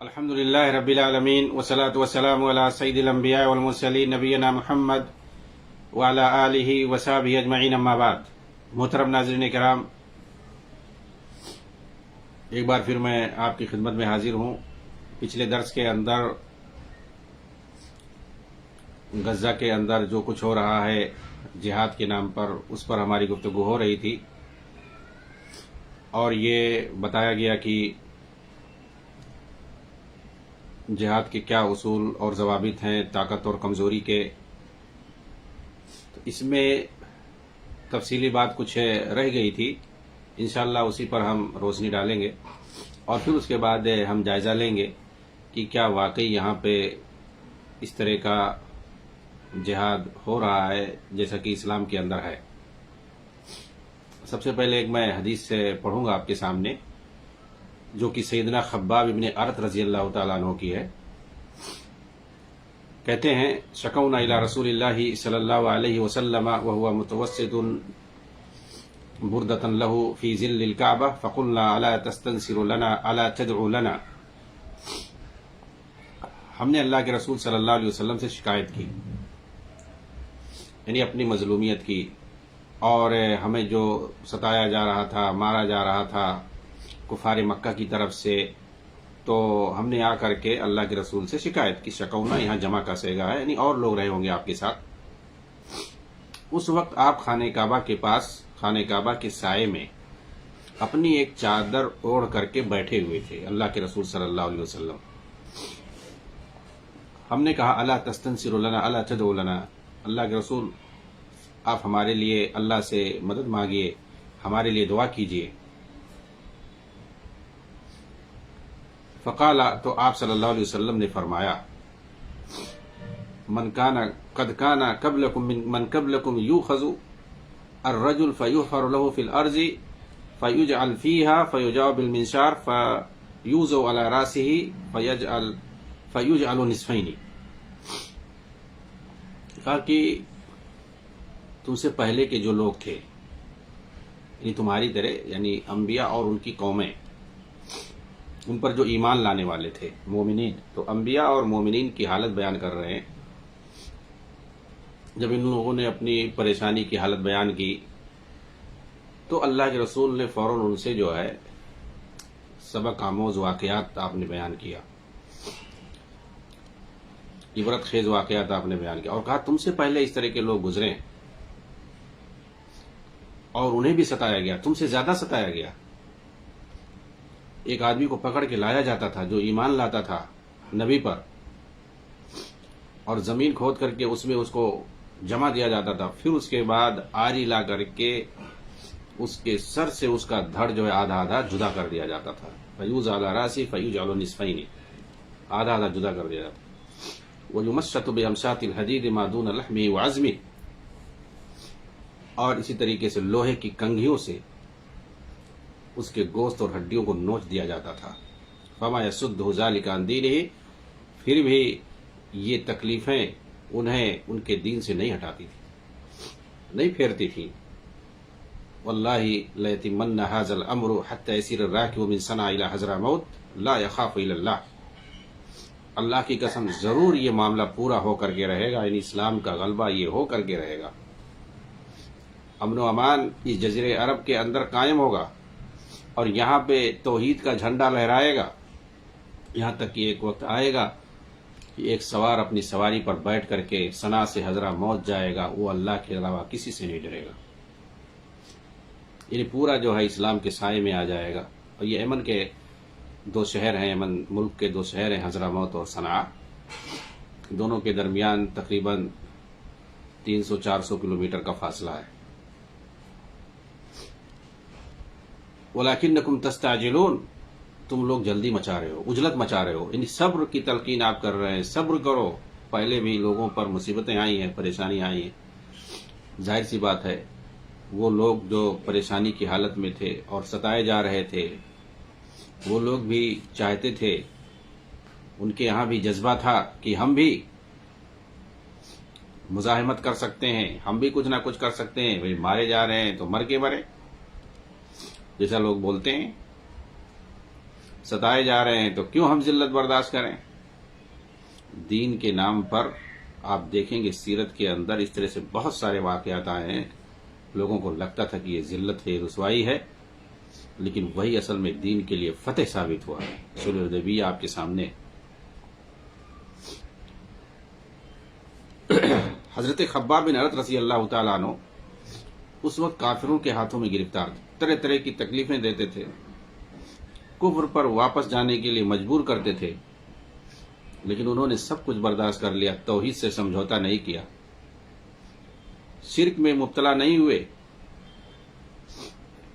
الحمد للہ رب العالمین والصلاة والسلام علی سید الانبیاء والمرسلین نبینا محمد وعلی آلہ وصحبہ اجمعین، اما بعد۔ محترم ناظرین کرام، ایک بار پھر میں آپ کی خدمت میں حاضر ہوں۔ پچھلے درس کے اندر غزہ کے اندر جو کچھ ہو رہا ہے جہاد کے نام پر، اس پر ہماری گفتگو ہو رہی تھی، اور یہ بتایا گیا کہ جہاد کے کیا اصول اور ضوابط ہیں، طاقت اور کمزوری کے۔ تو اس میں تفصیلی بات کچھ رہ گئی تھی، انشاءاللہ اسی پر ہم روشنی ڈالیں گے، اور پھر اس کے بعد ہم جائزہ لیں گے کہ کیا واقعی یہاں پہ اس طرح کا جہاد ہو رہا ہے جیسا کہ اسلام کے اندر ہے۔ سب سے پہلے ایک میں حدیث سے پڑھوں گا آپ کے سامنے، جو کہ سیدنا خباب ابن ارت رضی اللہ تعالیٰ عنہ کی ہے۔ کہتے ہیں: شکونا الی رسول اللہ صلی اللہ علیہ وسلم وهو متوسد بردۃ له فی ظل الکعبہ فقلنا الا تستنصر لنا الا تدعو لنا۔ ہم نے اللہ کے رسول صلی اللہ علیہ وسلم سے شکایت کی، یعنی اپنی مظلومیت کی، اور ہمیں جو ستایا جا رہا تھا، مارا جا رہا تھا کفار مکہ کی طرف سے، تو ہم نے آ کر کے اللہ کے رسول سے شکایت کی۔ شکونا یہاں جمع کا صیغہ ہے، یعنی اور لوگ رہے ہوں گے آپ کے ساتھ۔ اس وقت آپ خانہ کعبہ کے پاس، خانہ کعبہ کے سائے میں اپنی ایک چادر اوڑھ کر کے بیٹھے ہوئے تھے، اللہ کے رسول صلی اللہ علیہ وسلم۔ ہم نے کہا: الا تستنصر لنا الا تدعو لنا، اللہ کے رسول آپ ہمارے لیے اللہ سے مدد مانگیے، ہمارے لیے دعا کیجیے۔ فقال، تو آپ صلی اللہ علیہ وسلم نے فرمایا: قد کان قبلکم من قبلکم یؤخذ الرجل فیحفر له فی الارض فیجعل فیها فیجاء بالمنشار فیوضع علی راسه فیجعل نصفین۔ کہا کہ تم سے پہلے کے جو لوگ تھے، یعنی تمہاری طرح، یعنی انبیاء اور ان کی قومیں، ان پر جو ایمان لانے والے تھے، مومنین، تو انبیاء اور مومنین کی حالت بیان کر رہے ہیں۔ جب ان لوگوں نے اپنی پریشانی کی حالت بیان کی تو اللہ کے رسول نے فوراً ان سے جو ہے سبق آموز واقعات آپ نے بیان کیا، عبرت خیز واقعات آپ نے بیان کیا، اور کہا تم سے پہلے اس طرح کے لوگ گزرے ہیں اور انہیں بھی ستایا گیا، تم سے زیادہ ستایا گیا۔ ایک آدمی کو پکڑ کے لایا جاتا تھا جو ایمان لاتا تھا نبی پر، اور زمین کھود کر کے اس میں اس کو جمع دیا جاتا تھا، پھر اس کے بعد آری لا کر کے اس کے سر سے اس کا دھڑ جو ہے آدھا آدھا جدا کر دیا جاتا تھا۔ فیوضع علی راسہ فیجعل نصفین، آدھا آدھا جدا کر دیا جاتا۔ ویمشط بامشاط الحدید ما دون لحمہ وعظمہ، اور اسی طریقے سے لوہے کی کنگھیوں سے اس کے گوشت اور ہڈیوں کو نوچ دیا جاتا تھا۔ فما یصدہ ذلک عن دینہ، پھر بھی یہ تکلیفیں انہیں ان کے دین سے نہیں ہٹاتی تھی، نہیں پھیرتی تھی۔ واللہ لیتمن ھذا الامر حتی یسیر الراکب من صنعاء الی حضرموت لا یخاف الا اللہ، اللہ کی قسم ضرور یہ معاملہ پورا ہو کر کے رہے گا، یعنی اسلام کا غلبہ یہ ہو کر کے رہے گا، امن و امان اس جزیرہ عرب کے اندر قائم ہوگا، اور یہاں پہ توحید کا جھنڈا لہرائے گا، یہاں تک کہ ایک وقت آئے گا کہ ایک سوار اپنی سواری پر بیٹھ کر کے صنعاء سے حضرہ موت جائے گا، وہ اللہ کے علاوہ کسی سے نہیں ڈرے گا، یعنی پورا جو ہے اسلام کے سائے میں آ جائے گا۔ اور یہ یمن کے دو شہر ہیں، یمن ملک کے دو شہر ہیں، حضرہ موت اور صنعاء، دونوں کے درمیان تقریباً 300-400 کلومیٹر کا فاصلہ ہے۔ وَلَكِنَّكُمْ تَسْتَعْجِلُونَ، تم لوگ جلدی مچا رہے ہو، عجلت مچا رہے ہو، یعنی صبر کی تلقین آپ کر رہے ہیں، صبر کرو، پہلے بھی لوگوں پر مصیبتیں آئی ہیں، پریشانی آئی ہیں، ظاہر سی بات ہے وہ لوگ جو پریشانی کی حالت میں تھے اور ستائے جا رہے تھے، وہ لوگ بھی چاہتے تھے، ان کے یہاں بھی جذبہ تھا کہ ہم بھی مزاحمت کر سکتے ہیں، ہم بھی کچھ نہ کچھ کر سکتے ہیں، بھئی مارے جا رہے ہیں تو مر کے مرے، جیسا لوگ بولتے ہیں۔ ستائے جا رہے ہیں تو کیوں ہم ذلت برداشت کریں؟ دین کے نام پر آپ دیکھیں گے سیرت کے اندر اس طرح سے بہت سارے واقعات آئے ہیں، لوگوں کو لگتا تھا کہ یہ ذلت ہے، رسوائی ہے، لیکن وہی اصل میں دین کے لیے فتح ثابت ہوا ہے۔ صلح حدیبیہ آپ کے سامنے حضرت خباب بن ارت رضی اللہ تعالیٰ عنہ اس وقت کافروں کے ہاتھوں میں گرفتار تھے، طرح طرح کی تکلیفیں دیتے تھے، کفر پر واپس جانے کے لیے مجبور کرتے تھے، لیکن انہوں نے سب کچھ برداشت کر لیا، توحید سے سمجھوتا نہیں کیا، شرک میں مبتلا نہیں ہوئے۔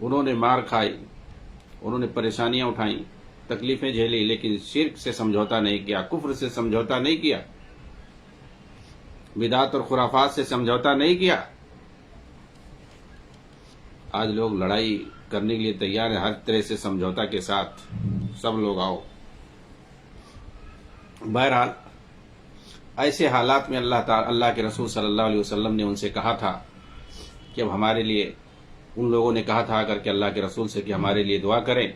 انہوں نے مار کھائی، انہوں نے پریشانیاں اٹھائیں، تکلیفیں جھیلی، لیکن شرک سے سمجھوتا نہیں کیا، کفر سے سمجھوتا نہیں کیا، بدعت اور خرافات سے سمجھوتا نہیں کیا۔ آج لوگ لڑائی کرنے کے لیے تیار ہیں، ہر طرح سے سمجھوتا کے ساتھ سب لوگ آؤ۔ بہرحال ایسے حالات میں اللہ کے رسول صلی اللہ علیہ وسلم نے ان سے کہا تھا کہ اب ہمارے لیے، ان لوگوں نے کہا تھا اگر کہ اللہ کے رسول سے کہ ہمارے لیے دعا کریں،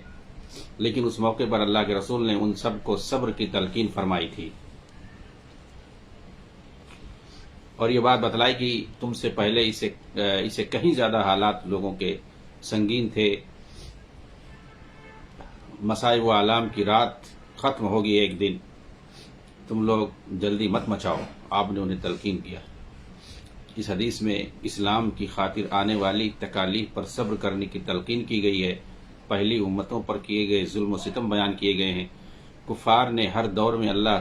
لیکن اس موقع پر اللہ کے رسول نے ان سب کو صبر کی تلقین فرمائی تھی اور یہ بات بتلائی کہ تم سے پہلے اسے کہیں زیادہ حالات لوگوں کے سنگین تھے، مصائب و آلام کی رات ختم ہوگی ایک دن، تم لوگ جلدی مت مچاؤ، آپ نے انہیں تلقین کیا۔ اس حدیث میں اسلام کی خاطر آنے والی تکالیف پر صبر کرنے کی تلقین کی گئی ہے، پہلی امتوں پر کیے گئے ظلم و ستم بیان کیے گئے ہیں، کفار نے ہر دور میں اللہ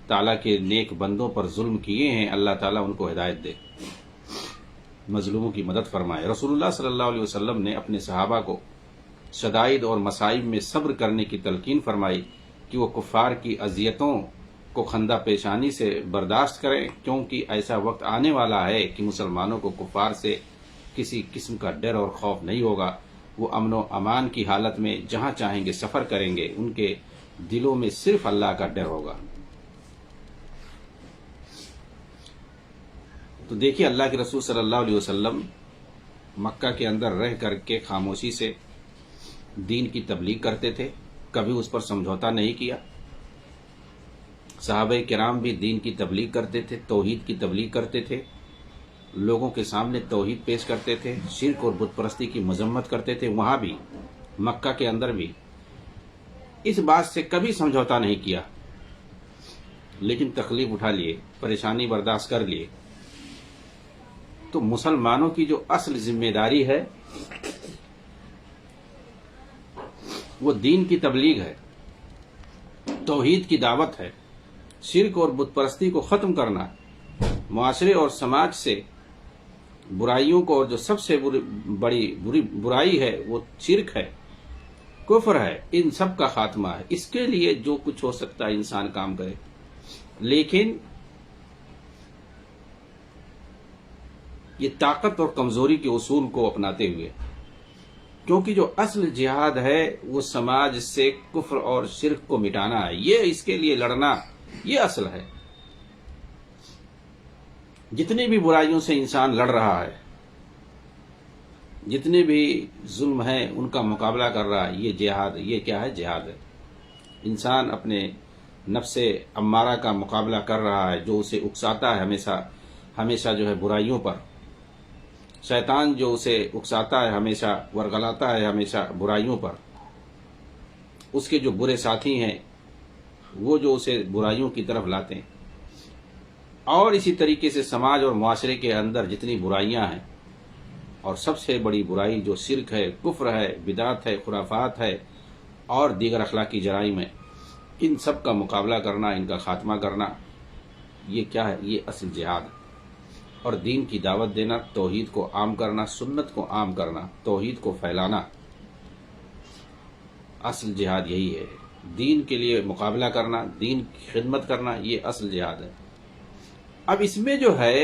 تعالیٰ کے نیک بندوں پر ظلم کیے ہیں، اللہ تعالیٰ ان کو ہدایت دے، مظلوموں کی مدد فرمائے۔ رسول اللہ صلی اللہ علیہ وسلم نے اپنے صحابہ کو شدائد اور مصائب میں صبر کرنے کی تلقین فرمائی کہ وہ کفار کی اذیتوں کو خندہ پیشانی سے برداشت کریں، کیونکہ ایسا وقت آنے والا ہے کہ مسلمانوں کو کفار سے کسی قسم کا ڈر اور خوف نہیں ہوگا، وہ امن و امان کی حالت میں جہاں چاہیں گے سفر کریں گے، ان کے دلوں میں صرف اللہ کا ڈر ہوگا۔ تو دیکھیے اللہ کے رسول صلی اللہ علیہ وسلم مکہ کے اندر رہ کر کے خاموشی سے دین کی تبلیغ کرتے تھے، کبھی اس پر سمجھوتا نہیں کیا۔ صحابہ کرام بھی دین کی تبلیغ کرتے تھے، توحید کی تبلیغ کرتے تھے، لوگوں کے سامنے توحید پیش کرتے تھے، شرک اور بت پرستی کی مذمت کرتے تھے، وہاں بھی مکہ کے اندر بھی اس بات سے کبھی سمجھوتا نہیں کیا، لیکن تکلیف اٹھا لیے، پریشانی برداشت کر لیے۔ تو مسلمانوں کی جو اصل ذمہ داری ہے وہ دین کی تبلیغ ہے، توحید کی دعوت ہے، شرک اور بت پرستی کو ختم کرنا، معاشرے اور سماج سے برائیوں کو، اور جو سب سے بڑی برائی ہے وہ شرک ہے، کفر ہے، ان سب کا خاتمہ ہے۔ اس کے لیے جو کچھ ہو سکتا ہے انسان کام کرے، لیکن یہ طاقت اور کمزوری کے اصول کو اپناتے ہوئے، کیونکہ جو اصل جہاد ہے وہ سماج سے کفر اور شرک کو مٹانا ہے، یہ اس کے لیے لڑنا، یہ اصل ہے۔ جتنی بھی برائیوں سے انسان لڑ رہا ہے، جتنے بھی ظلم ہیں ان کا مقابلہ کر رہا ہے، یہ جہاد، یہ کیا ہے؟ جہاد ہے۔ انسان اپنے نفس امارہ کا مقابلہ کر رہا ہے، جو اسے اکساتا ہے ہمیشہ جو ہے برائیوں پر، شیطان جو اسے اکساتا ہے ہمیشہ، ورغلاتا ہے ہمیشہ برائیوں پر، اس کے جو برے ساتھی ہیں وہ جو اسے برائیوں کی طرف لاتے ہیں، اور اسی طریقے سے سماج اور معاشرے کے اندر جتنی برائیاں ہیں، اور سب سے بڑی برائی جو شرک ہے، کفر ہے، بدعت ہے، خرافات ہے اور دیگر اخلاقی جرائم ہے، ان سب کا مقابلہ کرنا، ان کا خاتمہ کرنا، یہ کیا ہے؟ یہ اصل جہاد ہے۔ اور دین کی دعوت دینا، توحید کو عام کرنا، سنت کو عام کرنا، توحید کو پھیلانا، اصل جہاد یہی ہے۔ دین کے لیے مقابلہ کرنا، دین کی خدمت کرنا، یہ اصل جہاد ہے۔ اب اس میں جو ہے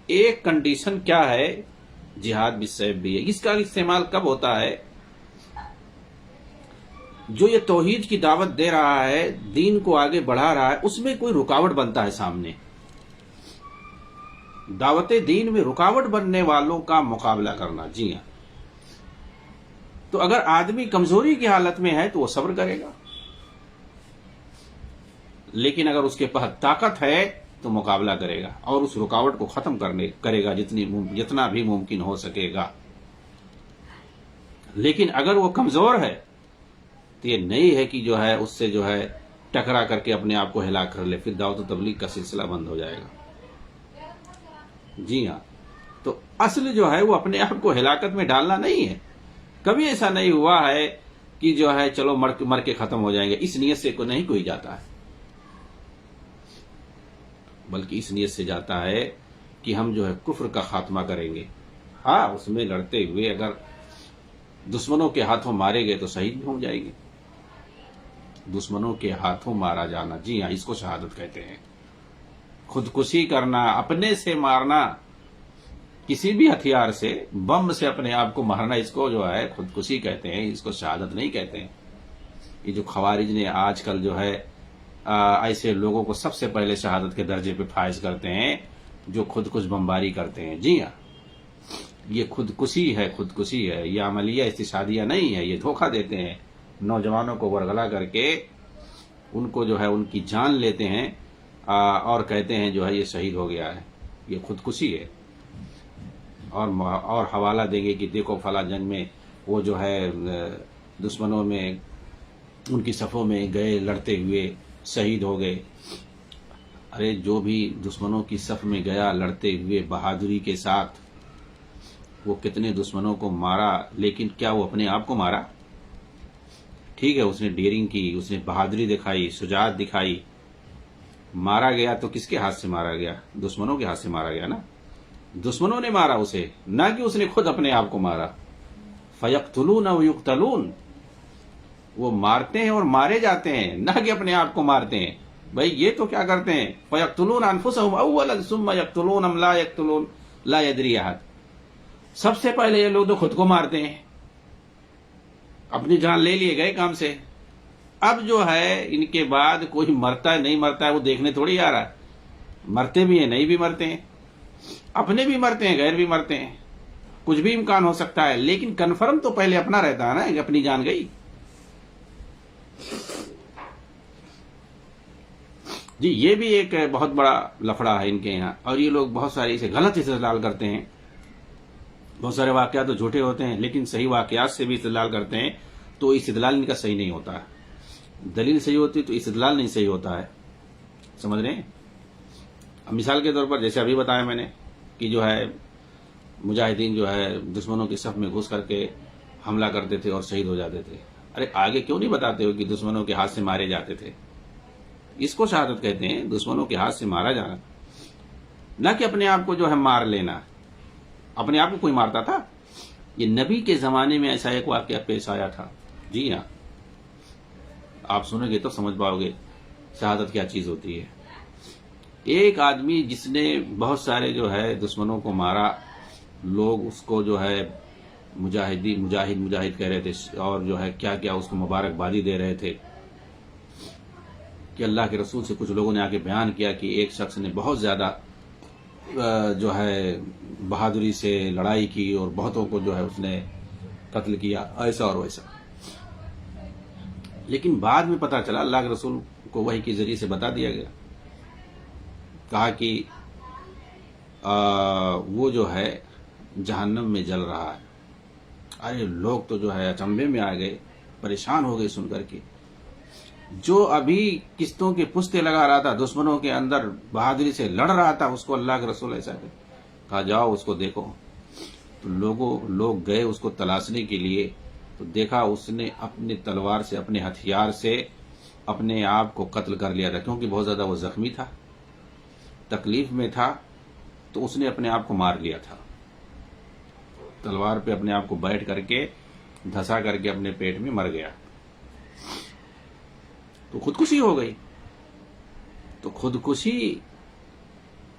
ایک کنڈیشن کیا ہے؟ جہاد بالسیف بھی ہے۔ اس کا استعمال کب ہوتا ہے؟ جو یہ توحید کی دعوت دے رہا ہے، دین کو آگے بڑھا رہا ہے، اس میں کوئی رکاوٹ بنتا ہے سامنے، دعوت دین میں رکاوٹ بننے والوں کا مقابلہ کرنا۔ جی ہاں، تو اگر آدمی کمزوری کی حالت میں ہے تو وہ صبر کرے گا، لیکن اگر اس کے پاس طاقت ہے تو مقابلہ کرے گا اور اس رکاوٹ کو ختم کرے گا جتنا بھی ممکن ہو سکے گا. لیکن اگر وہ کمزور ہے تو یہ نہیں ہے کہ جو ہے اس سے جو ہے ٹکرا کر کے اپنے آپ کو ہلاک کر لے، پھر دعوت و تبلیغ کا سلسلہ بند ہو جائے گا. جی ہاں، تو اصل جو ہے وہ اپنے آپ کو ہلاکت میں ڈالنا نہیں ہے. کبھی ایسا نہیں ہوا ہے کہ جو ہے چلو مر کے ختم ہو جائیں گے، اس نیت سے نہیں کوئی جاتا ہے، بلکہ اس نیت سے جاتا ہے کہ ہم جو ہے کفر کا خاتمہ کریں گے. ہاں، اس میں لڑتے ہوئے اگر دشمنوں کے ہاتھوں مارے گئے تو شہید بھی ہو جائیں گے. دشمنوں کے ہاتھوں مارا جانا، جی ہاں، اس کو شہادت کہتے ہیں. خودکشی کرنا، اپنے سے مارنا، کسی بھی ہتھیار سے، بم سے اپنے آپ کو مارنا، اس کو جو ہے خودکشی کہتے ہیں، اس کو شہادت نہیں کہتے ہیں. یہ جو خوارج نے آج کل جو ہے ایسے لوگوں کو سب سے پہلے شہادت کے درجے پہ فائز کرتے ہیں جو خودکش بمباری کرتے ہیں. جی ہاں، یہ خودکشی ہے، یہ عملیہ استشہادیہ نہیں ہے. یہ دھوکہ دیتے ہیں نوجوانوں کو ورغلا کر کے، ان کو جو ہے ان کی جان لیتے ہیں اور کہتے ہیں جو ہے یہ شہید ہو گیا ہے. یہ خودکشی ہے. اور حوالہ دیں گے کہ دیکھو فلاں جنگ میں وہ جو ہے دشمنوں میں ان کی صفوں میں گئے، لڑتے ہوئے شہید ہو گئے. ارے جو بھی دشمنوں کی صف میں گیا لڑتے ہوئے بہادری کے ساتھ، وہ کتنے دشمنوں کو مارا، لیکن کیا وہ اپنے آپ کو مارا؟ ٹھیک ہے، اس نے ڈیئرنگ کی، اس نے بہادری دکھائی، شجاعت دکھائی. مارا گیا تو کس کے ہاتھ سے مارا گیا؟ دشمنوں کے ہاتھ سے مارا گیا نا. دشمنوں نے مارا اسے، نہ کہ اس نے خود اپنے آپ کو مارا. فَيَقْتُلُونَ وَيُقْتَلُونَ، وہ مارتے ہیں اور مارے جاتے ہیں، نہ کہ اپنے آپ کو مارتے ہیں. بھائی یہ تو کیا کرتے ہیں؟ فَيَقْتُلُونَ أَنفُسَهُمْ أَوَّلًا ثُمَّ يَقْتُلُونَ لَا يَقْتُلُونَ لَا يَدْرِي أَحَدٌ. سب سے پہلے یہ لوگ تو خود کو مارتے ہیں، اپنی جان لے لیے گئے کام سے. اب جو ہے ان کے بعد کوئی مرتا ہے نہیں مرتا ہے وہ دیکھنے تھوڑی آ رہا ہے. مرتے بھی ہیں، نہیں بھی مرتے ہیں، اپنے بھی مرتے ہیں، غیر بھی مرتے ہیں، کچھ بھی امکان ہو سکتا ہے. لیکن کنفرم تو پہلے اپنا رہتا ہے نا کہ اپنی جان گئی. جی یہ بھی ایک بہت بڑا لفڑا ہے ان کے یہاں، اور یہ لوگ بہت سارے اسے غلط استدلال کرتے ہیں. بہت سارے واقعات تو جھوٹے ہوتے ہیں، لیکن صحیح واقعات سے بھی استدلال کرتے ہیں تو استدلال ان کا صحیح نہیں ہوتا ہے. دلیل صحیح ہوتی تو استدلال نہیں صحیح ہوتا ہے. سمجھ رہے ہیں؟ اب مثال کے طور پر جیسے ابھی بتایا میں نے کہ جو ہے مجاہدین جو ہے دشمنوں کی صف میں گھس کر کے حملہ کرتے تھے اور شہید ہو جاتے تھے. ارے آگے کیوں نہیں بتاتے ہو کہ دشمنوں کے ہاتھ سے مارے جاتے تھے؟ اس کو شہادت کہتے ہیں، دشمنوں کے ہاتھ سے مارا جانا، نہ کہ اپنے آپ کو جو ہے مار لینا. اپنے آپ کو کوئی مارتا تھا؟ یہ نبی کے زمانے میں ایسا ایک واقعہ پیش آیا تھا. جی ہاں، آپ سنیں گے تو سمجھ پاؤ گے شہادت کیا چیز ہوتی ہے. ایک آدمی جس نے بہت سارے جو ہے دشمنوں کو مارا، لوگ اس کو جو ہے مجاہد کہہ رہے تھے، اور جو ہے کیا کیا اس کو مبارکبادی دے رہے تھے. کہ اللہ کے رسول سے کچھ لوگوں نے آ کے بیان کیا کہ ایک شخص نے بہت زیادہ جو ہے بہادری سے لڑائی کی اور بہتوں کو جو ہے اس نے قتل کیا، ایسا اور ویسا. لیکن بعد میں پتا چلا، اللہ کے رسول کو وحی کے ذریعے سے بتا دیا گیا، کہا کہ وہ جو ہے جہنم میں جل رہا ہے. ارے لوگ تو جو ہے اچنبے میں آ گئے، پریشان ہو گئے سن کر کے. جو ابھی قسطوں کے پستے لگا رہا تھا، دشمنوں کے اندر بہادری سے لڑ رہا تھا، اس کو اللہ کے رسول ایسا کہا جاؤ اس کو دیکھو. تو لوگ گئے اس کو تلاشنے کے لیے، تو دیکھا اس نے اپنے تلوار سے، اپنے ہتھیار سے اپنے آپ کو قتل کر لیا تھا. کیونکہ بہت زیادہ وہ زخمی تھا، تکلیف میں تھا، تو اس نے اپنے آپ کو مار لیا تھا. تلوار پہ اپنے آپ کو بیٹھ کر کے دھسا کر کے اپنے پیٹ میں مر گیا. تو خودکشی ہو گئی. تو خودکشی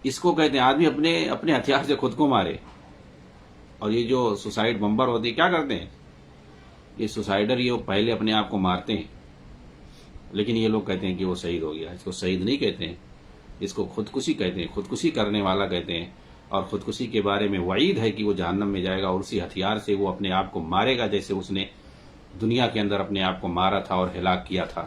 اس کو کہتے ہیں آدمی اپنے ہتھیار سے خود کو مارے. اور یہ جو سوسائڈ بمبر ہوتے ہیں کیا کرتے ہیں؟ یہ سوسائڈر یہ پہلے اپنے آپ کو مارتے ہیں، لیکن یہ لوگ کہتے ہیں کہ وہ شہید ہو گیا. اس کو شہید نہیں کہتے ہیں، اس کو خودکشی کہتے ہیں، خودکشی کرنے والا کہتے ہیں. اور خودکشی کے بارے میں وعید ہے کہ وہ جہنم میں جائے گا، اور اسی ہتھیار سے وہ اپنے آپ کو مارے گا جیسے اس نے دنیا کے اندر اپنے آپ کو مارا تھا اور ہلاک کیا تھا.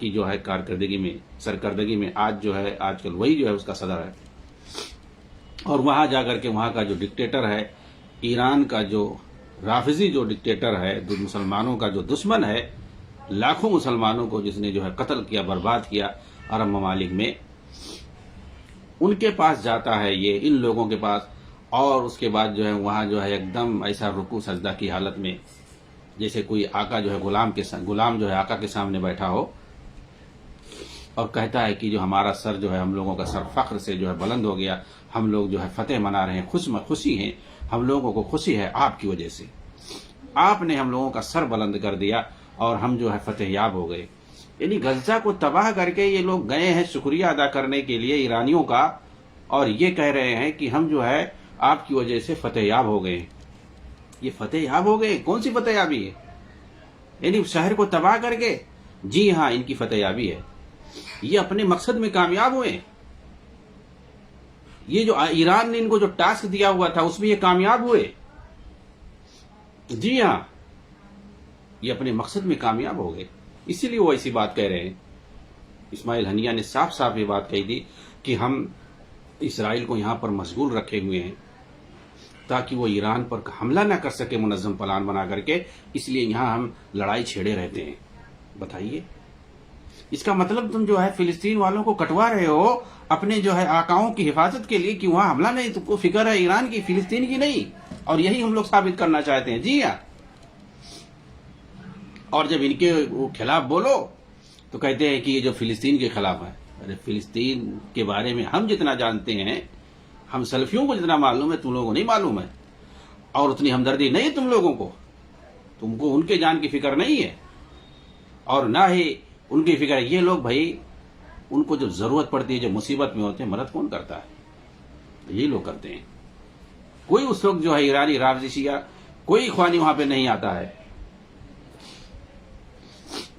کی جو ہے کارکردگی میں سرکردگی میں آج جو ہے آج کل وہی جو ہے اس کا صدر ہے، اور وہاں جا کر کے وہاں کا جو ڈکٹیٹر ہے، ایران کا جو رافضی جو ڈکٹیٹر ہے، جو مسلمانوں کا جو دشمن ہے، لاکھوں مسلمانوں کو جس نے جو ہے قتل کیا، برباد کیا عرب ممالک میں، ان کے پاس جاتا ہے یہ، ان لوگوں کے پاس، اور اس کے بعد جو ہے وہاں جو ہے ایک دم ایسا رکوع سجدہ کی حالت میں، جیسے کوئی آقا جو ہے غلام جو ہے آقا کے سامنے بیٹھا ہو، اور کہتا ہے کہ جو ہمارا سر جو ہے، ہم لوگوں کا سر فخر سے جو ہے بلند ہو گیا، ہم لوگ جو ہے فتح منا رہے ہیں، خوشی ہیں، ہم لوگوں کو خوشی ہے آپ کی وجہ سے، آپ نے ہم لوگوں کا سر بلند کر دیا اور ہم جو ہے فتح یاب ہو گئے۔ یعنی غزہ کو تباہ کر کے یہ لوگ گئے ہیں شکریہ ادا کرنے کے لیے ایرانیوں کا، اور یہ کہہ رہے ہیں کہ ہم جو ہے آپ کی وجہ سے فتح یاب ہو گئے۔ یہ فتح یاب ہو گئے، کون سی فتح یابی ہے؟ یعنی شہر کو تباہ کر کے؟ جی ہاں، ان کی فتح یابی ہے، یہ اپنے مقصد میں کامیاب ہوئے۔ یہ جو ایران نے ان کو جو ٹاسک دیا ہوا تھا اس میں یہ کامیاب ہوئے۔ جی ہاں، یہ اپنے مقصد میں کامیاب ہو گئے، اسی لیے وہ ایسی بات کہہ رہے ہیں۔ اسماعیل ہنیہ نے صاف صاف یہ بات کہی تھی کہ ہم اسرائیل کو یہاں پر مشغول رکھے ہوئے ہیں تاکہ وہ ایران پر حملہ نہ کر سکے منظم پلان بنا کر کے، اس لیے یہاں ہم لڑائی چھیڑے رہتے ہیں۔ بتائیے، اس کا مطلب تم جو ہے فلسطین والوں کو کٹوا رہے ہو اپنے جو ہے آقاؤں کی حفاظت کے لیے کہ وہاں حملہ نہیں، تم کو فکر ہے ایران کی، فلسطین کی نہیں، اور یہی ہم لوگ ثابت کرنا چاہتے ہیں۔ جی ہاں، اور جب ان کے خلاف بولو تو کہتے ہیں کہ یہ جو فلسطین کے خلاف ہے۔ ارے فلسطین کے بارے میں ہم جتنا جانتے ہیں، ہم سلفیوں کو جتنا معلوم ہے، تم لوگوں کو نہیں معلوم ہے، اور اتنی ہمدردی نہیں تم لوگوں کو، تم کو ان کے جان کی فکر نہیں ہے، اور نہ ہی ان کی فکر ہے۔ یہ لوگ بھائی، ان کو جو ضرورت پڑتی ہے، جو مصیبت میں ہوتے ہیں، مدد کون کرتا ہے؟ یہی لوگ کرتے ہیں۔ کوئی اس وقت جو ہے ایرانی رافضی شیعہ کوئی اخوانی وہاں پہ نہیں آتا ہے۔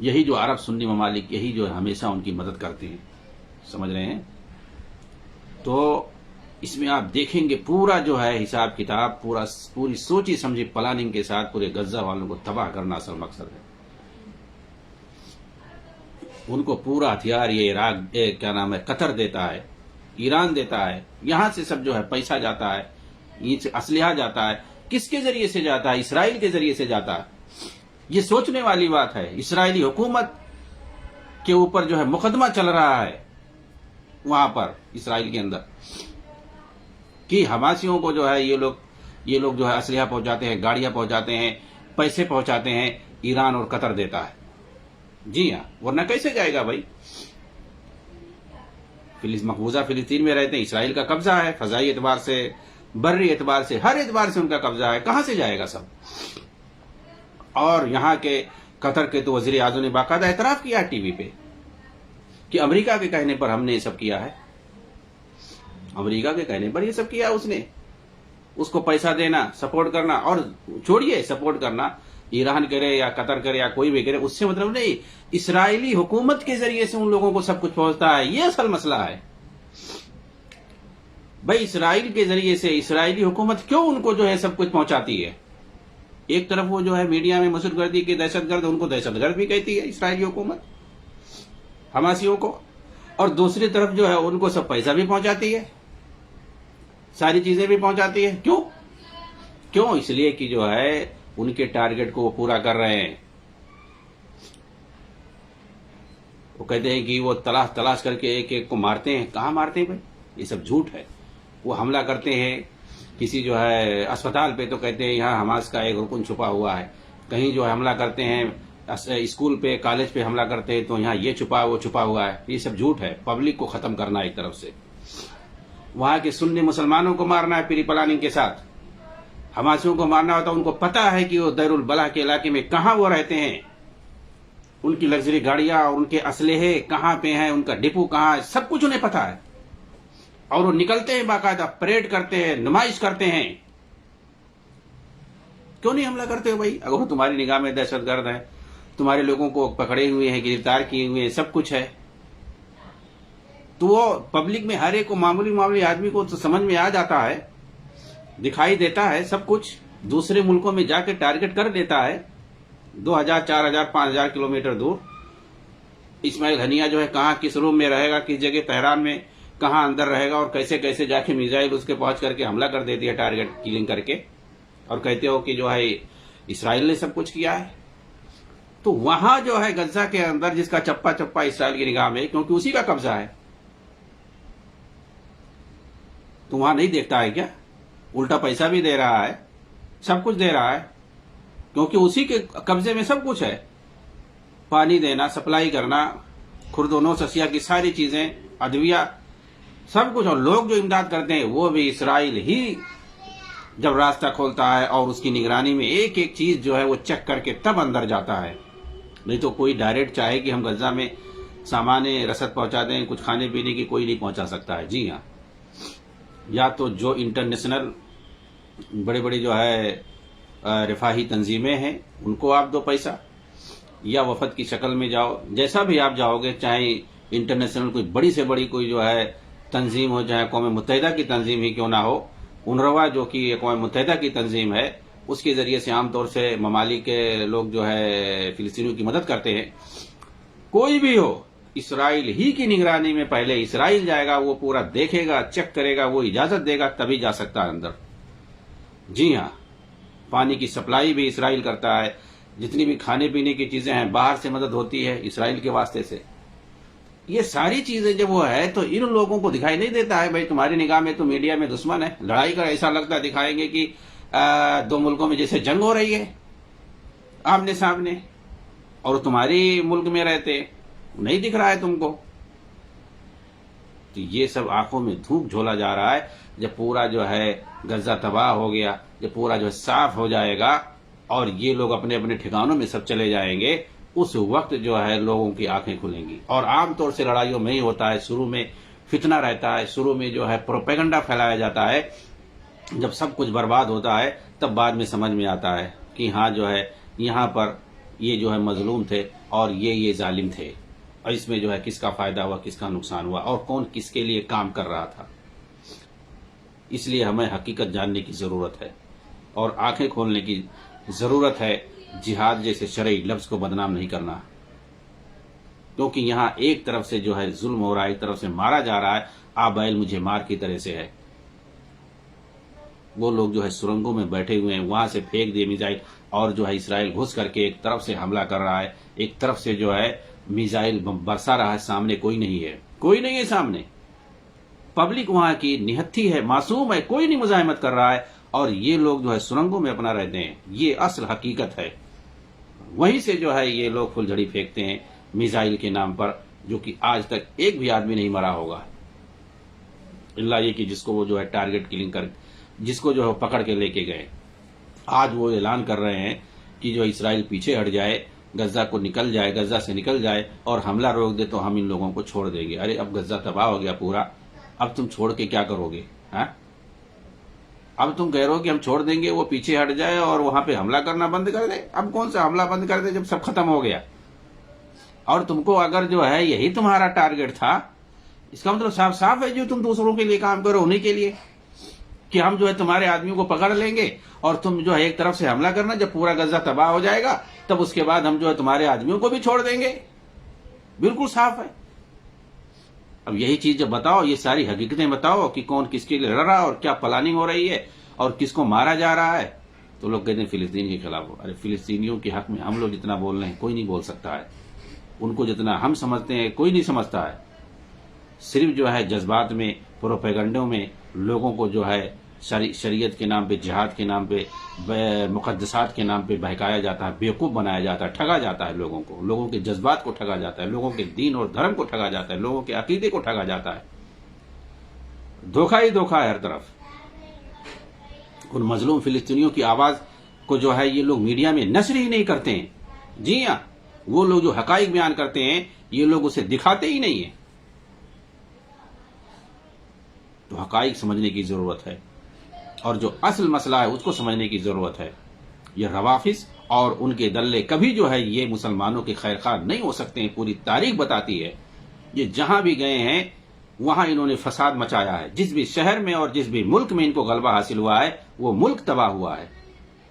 یہی جو عرب سنی ممالک، یہی جو ہمیشہ ان کی مدد کرتے ہیں، سمجھ رہے ہیں؟ تو اس میں آپ دیکھیں گے پورا جو ہے حساب کتاب، پوری سوچی سمجھی پلاننگ کے ساتھ پورے غزہ والوں کو تباہ کرنا اصل مقصد ہے۔ ان کو پورا ہتھیار یہ عراق کیا نام ہے قطر دیتا ہے، ایران دیتا ہے، یہاں سے سب جو ہے پیسہ جاتا ہے، یہ اسلحہ جاتا ہے، کس کے ذریعے سے جاتا ہے؟ اسرائیل کے ذریعے سے جاتا ہے۔ یہ سوچنے والی بات ہے۔ اسرائیلی حکومت کے اوپر جو ہے مقدمہ چل رہا ہے وہاں پر اسرائیل کے اندر کہ حماسیوں کو جو ہے یہ لوگ جو ہے اسلحہ پہنچاتے ہیں، گاڑیاں پہنچاتے ہیں، پیسے پہنچاتے ہیں، ایران اور قطر دیتا ہے۔ جی ہاں، ورنہ کیسے جائے گا بھائی؟ مقبوضہ فلسطین میں رہتے ہیں، اسرائیل کا قبضہ ہے، فضائی اعتبار سے، بری اعتبار سے، ہر اعتبار سے ان کا قبضہ ہے، کہاں سے جائے گا سب؟ اور یہاں کے قطر کے تو وزیر اعظم نے باقاعدہ اعتراف کیا ٹی وی پہ کہ امریکہ کے کہنے پر ہم نے یہ سب کیا ہے، امریکہ کے کہنے پر یہ سب کیا اس نے، اس کو پیسہ دینا، سپورٹ کرنا، اور چھوڑیے سپورٹ کرنا، ایران کرے یا قطر کرے یا کوئی بھی کرے، اس سے مطلب نہیں، اسرائیلی حکومت کے ذریعے سے ان لوگوں کو سب کچھ پہنچتا ہے، یہ اصل مسئلہ ہے بھائی۔ اسرائیل کے ذریعے سے اسرائیلی حکومت کیوں ان کو جو ہے سب کچھ پہنچاتی ہے؟ ایک طرف وہ جو ہے میڈیا میں مسعود گردی کے دہشت گرد، ان کو دہشت گرد بھی کہتی ہے اسرائیلی حکومت حماسیوں کو، اور دوسری طرف جو ہے ان کو سب پیسہ بھی پہنچاتی ہے، ساری چیزیں بھی پہنچاتی ہے۔ کیوں؟ اس لیے کہ جو ہے ان کے ٹارگٹ کو وہ پورا کر رہے ہیں۔ وہ کہتے ہیں کہ وہ تلاش کر کے ایک ایک کو مارتے ہیں، کہاں مارتے ہیں بھائی؟ یہ سب جھوٹ ہے۔ وہ حملہ کرتے ہیں کسی جو ہے اسپتال پہ تو کہتے ہیں یہاں حماس کا ایک رکن چھپا ہوا ہے، کہیں جو ہے حملہ کرتے ہیں اسکول پہ، کالج پہ حملہ کرتے ہیں تو یہاں یہ چھپا وہ چھپا ہوا ہے۔ یہ سب جھوٹ ہے، پبلک کو ختم کرنا ایک طرف سے، وہاں کے سنی مسلمانوں کو مارنا ہے پری پلاننگ کے ساتھ، حماسیوں کو مارنا ہوتا ہے، ان کو پتا ہے کہ وہ دیر البلح کے علاقے میں کہاں وہ رہتے ہیں، ان کی لگژری گاڑیاں اور ان کے اسلحے کہاں پہ ہیں، ان کا ڈپو کہاں ہے، سب کچھ انہیں پتا ہے، اور وہ نکلتے ہیں باقاعدہ، پریڈ کرتے ہیں، نمائش کرتے ہیں۔ کیوں نہیں حملہ کرتے ہو بھائی؟ اگر تمہاری نگاہ میں دہشت گرد ہے، تمہارے لوگوں کو پکڑے ہوئے ہیں، گرفتار کیے ہوئے ہیں، سب کچھ ہے، تو وہ پبلک میں ہر ایک کو، معمولی آدمی کو تو سمجھ میں آ جاتا ہے، دکھائی دیتا ہے سب کچھ، دوسرے ملکوں میں جا کے ٹارگٹ کر دیتا ہے 2000 4000 5000 کلومیٹر دور۔ اسماعیل ہنیہ جو ہے کہاں کس روم میں رہے گا, کس جگہ تہران میں کہاں اندر رہے گا, اور کیسے کیسے جا کے میزائل اس کے پہنچ کر کے حملہ کر دیتی ہے ٹارگٹ کلنگ کر کے, اور کہتے ہو کہ جو ہے اسرائیل نے سب کچھ کیا ہے. تو وہاں جو ہے غزہ کے اندر جس کا چپا چپا اسرائیل کی نگاہ میں, کیونکہ اسی کا قبضہ ہے, تو وہاں نہیں دیکھتا ہے کیا؟ الٹا پیسہ بھی دے رہا ہے, سب کچھ دے رہا ہے, کیونکہ اسی کے قبضے میں سب کچھ ہے. پانی دینا, سپلائی کرنا, خرد و نوش اشیاء کی ساری چیزیں, ادویہ, سب کچھ. اور لوگ جو امداد کرتے ہیں وہ بھی اسرائیل ہی جب راستہ کھولتا ہے, اور اس کی نگرانی میں ایک ایک چیز جو ہے وہ چیک کر کے تب اندر جاتا ہے. نہیں تو کوئی ڈائریکٹ چاہے کہ ہم غزہ میں سامان رسد پہنچا دیں, کچھ کھانے پینے کی, کوئی نہیں پہنچا سکتا ہے. جی ہاں, یا تو جو انٹرنیشنل بڑے بڑے جو ہے رفاہی تنظیمیں ہیں ان کو آپ دو پیسہ, یا وفد کی شکل میں جاؤ, جیسا بھی آپ جاؤ گے, چاہے انٹرنیشنل کوئی بڑی سے بڑی کوئی جو ہے تنظیم ہو, چاہے اقوام متحدہ کی تنظیم ہی کیوں نہ ہو, انروا جو کہ اقوام متحدہ کی تنظیم ہے, اس کے ذریعے سے عام طور سے ممالک کے لوگ جو ہے فلسطینیوں کی مدد کرتے ہیں. کوئی بھی ہو, اسرائیل ہی کی نگرانی میں پہلے اسرائیل جائے گا, وہ پورا دیکھے گا, چیک کرے گا, وہ اجازت دے گا تبھی جا سکتا ہے اندر. جی ہاں, پانی کی سپلائی بھی اسرائیل کرتا ہے, جتنی بھی کھانے پینے کی چیزیں ہیں باہر سے مدد ہوتی ہے اسرائیل کے واسطے سے. یہ ساری چیزیں جب وہ ہے تو ان لوگوں کو دکھائی نہیں دیتا ہے, بھائی تمہاری نگاہ میں تو میڈیا میں دشمن ہے, لڑائی کا ایسا لگتا ہے, دکھائیں گے کہ دو ملکوں میں جیسے جنگ ہو رہی ہے آمنے سامنے, اور تمہاری ملک میں رہتے نہیں دکھ رہا ہے تم کو. تو یہ سب آنکھوں میں دھوپ جھولا جا رہا ہے. جب پورا جو ہے غزہ تباہ ہو گیا, جب پورا جو ہے صاف ہو جائے گا, اور یہ لوگ اپنے اپنے ٹھکانوں میں سب چلے جائیں گے, اس وقت جو ہے لوگوں کی آنکھیں کھلیں گی. اور عام طور سے لڑائیوں میں ہی ہوتا ہے, شروع میں فتنہ رہتا ہے, شروع میں جو ہے پروپیگنڈا پھیلایا جاتا ہے, جب سب کچھ برباد ہوتا ہے تب بعد میں سمجھ میں آتا ہے کہ ہاں جو ہے یہاں پر یہ جو ہے مظلوم تھے اور یہ ظالم تھے, اور اس میں جو ہے کس کا فائدہ ہوا, کس کا نقصان ہوا, اور کون کس کے لیے کام کر رہا تھا. اس لیے ہمیں حقیقت جاننے کی ضرورت ہے اور آنکھیں کھولنے کی ضرورت ہے. جہاد جیسے شرعی لفظ کو بدنام نہیں کرنا, کیونکہ یہاں ایک طرف سے جو ہے ظلم ہو رہا ہے, ایک طرف سے مارا جا رہا ہے, آبائل مجھے مار کی طرح سے ہے. وہ لوگ جو ہے سرنگوں میں بیٹھے ہوئے ہیں, وہاں سے پھینک دیے میزائل, اور جو ہے اسرائیل گھس کر کے ایک طرف سے حملہ کر رہا ہے, ایک طرف سے جو ہے میزائل برسا رہا ہے. سامنے کوئی نہیں ہے, کوئی نہیں ہے سامنے. پبلک وہاں کی نہتھی ہے, معصوم ہے, کوئی نہیں مزاحمت کر رہا ہے, اور یہ لوگ جو ہے سرنگوں میں اپنا رہتے ہیں. یہ اصل حقیقت ہے. وہیں سے جو ہے یہ لوگ پھل جھڑی پھینکتے ہیں میزائل کے نام پر, جو کہ آج تک ایک بھی آدمی نہیں مرا ہوگا, اللہ یہ کہ جس کو وہ جو ہے ٹارگٹ کلنگ کر, جس کو جو ہے پکڑ کے لے کے گئے. آج وہ اعلان کر رہے ہیں کہ جو اسرائیل پیچھے ہٹ جائے, غزہ کو نکل جائے, غزہ سے نکل جائے اور حملہ روک دے تو ہم ان لوگوں کو چھوڑ دیں گے. ارے اب غزہ تباہ ہو گیا پورا, اب تم چھوڑ کے کیا کرو گے؟ ہاں, اب تم کہہ رہے ہو کہ ہم چھوڑ دیں گے, وہ پیچھے ہٹ جائے اور وہاں پہ حملہ کرنا بند کر دے. اب کون سا حملہ بند کر دے جب سب ختم ہو گیا؟ اور تم کو اگر جو ہے یہی تمہارا ٹارگٹ تھا, اس کا مطلب صاف صاف ہے جو تم دوسروں کے لیے کام کرو انہیں کے لیے, کہ ہم جو ہے تمہارے آدمیوں کو پکڑ لیں گے اور تم جو ہے ایک طرف سے حملہ کرنا, جب پورا غزہ تباہ ہو جائے گا تب اس کے بعد ہم جو ہے تمہارے آدمیوں کو بھی چھوڑ دیں گے. بالکل صاف ہے. اب یہی چیز جب بتاؤ, یہ ساری حقیقتیں بتاؤ کہ کون کس کے لیے لڑ رہا ہے اور کیا پلاننگ ہو رہی ہے اور کس کو مارا جا رہا ہے, تو لوگ کہتے ہیں فلسطین کے خلاف ہو. ارے فلسطینیوں کے حق میں ہم لوگ جتنا بول رہے ہیں کوئی نہیں بول سکتا ہے, ان کو جتنا ہم سمجھتے ہیں کوئی نہیں سمجھتا ہے. صرف جو ہے جذبات میں, پروپیگنڈوں میں لوگوں کو جو ہے شریعت کے نام پہ, جہاد کے نام پہ, مقدسات کے نام پہ بہکایا جاتا ہے, بیوقوف بنایا جاتا ہے, ٹھگا جاتا ہے لوگوں کو, لوگوں کے جذبات کو ٹھگا جاتا ہے, لوگوں کے دین اور دھرم کو ٹھگا جاتا ہے, لوگوں کے عقیدے کو ٹھگا جاتا ہے. دھوکہ ہی دھوکہ ہے ہر طرف. ان مظلوم فلسطینیوں کی آواز کو جو ہے یہ لوگ میڈیا میں نشر ہی نہیں کرتے ہیں. جی ہاں, وہ لوگ جو حقائق بیان کرتے ہیں یہ لوگ اسے دکھاتے ہی نہیں ہیں. تو حقائق سمجھنے کی ضرورت ہے, اور جو اصل مسئلہ ہے اس کو سمجھنے کی ضرورت ہے. یہ روافظ اور ان کے دلے کبھی جو ہے یہ مسلمانوں کے خیر خواہ نہیں ہو سکتے ہیں. پوری تاریخ بتاتی ہے, یہ جہاں بھی گئے ہیں وہاں انہوں نے فساد مچایا ہے. جس بھی شہر میں اور جس بھی ملک میں ان کو غلبہ حاصل ہوا ہے وہ ملک تباہ ہوا ہے.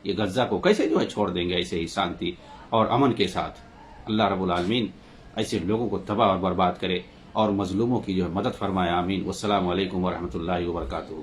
یہ غزہ کو کیسے جو ہے چھوڑ دیں گے ایسے ہی شانتی اور امن کے ساتھ؟ اللہ رب العالمین ایسے لوگوں کو تباہ اور برباد کرے اور مظلوموں کی جو ہے مدد فرمائے، آمین۔ والسلام علیکم ورحمۃ اللہ وبرکاتہ۔